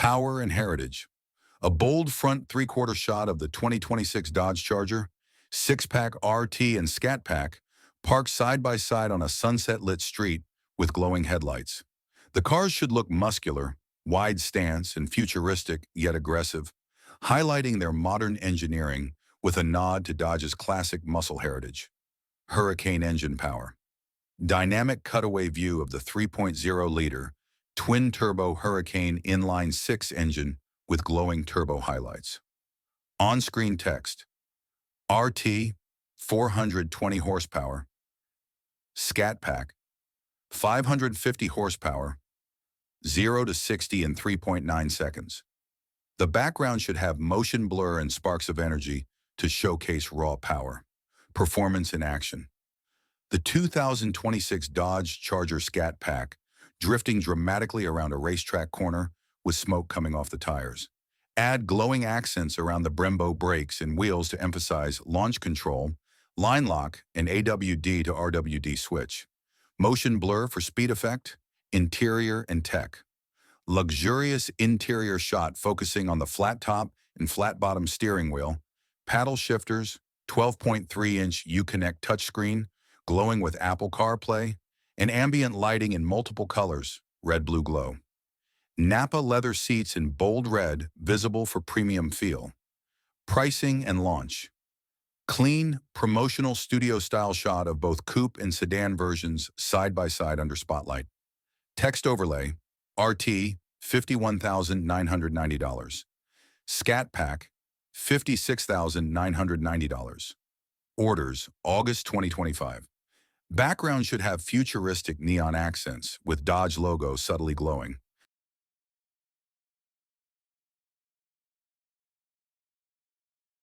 Power and heritage. A bold front three-quarter shot of the 2026 Dodge Charger, Sixpack RT and Scat Pack, parked side by side on a sunset-lit street with glowing headlights. The cars should look muscular, wide stance, and futuristic yet aggressive, highlighting their modern engineering with a nod to Dodge's classic muscle heritage. Hurricane engine power. Dynamic cutaway view of the 3.0-liter twin-turbo Hurricane inline-six engine with glowing turbo highlights. On-screen text. RT, 420 horsepower. Scat Pack, 550 horsepower, 0 to 60 in 3.9 seconds. The background should have motion blur and sparks of energy to showcase raw power. Performance in action. The 2026 Dodge Charger Scat Pack drifting dramatically around a racetrack corner with smoke coming off the tires. Add glowing accents around the Brembo brakes and wheels to emphasize launch control, line lock, and AWD to RWD switch. Motion blur for speed effect, interior and tech. Luxurious interior shot focusing on the flat top and flat bottom steering wheel, paddle shifters, 12.3-inch Uconnect touchscreen, glowing with Apple CarPlay, and ambient lighting in multiple colors, red, blue glow. Napa leather seats in bold red, visible for premium feel. Pricing and launch. Clean, promotional studio-style shot of both coupe and sedan versions side by side under spotlight. Text overlay, RT, $51,990. Scat Pack, $56,990. Orders, August 2025. Background should have futuristic neon accents with Dodge logo subtly glowing.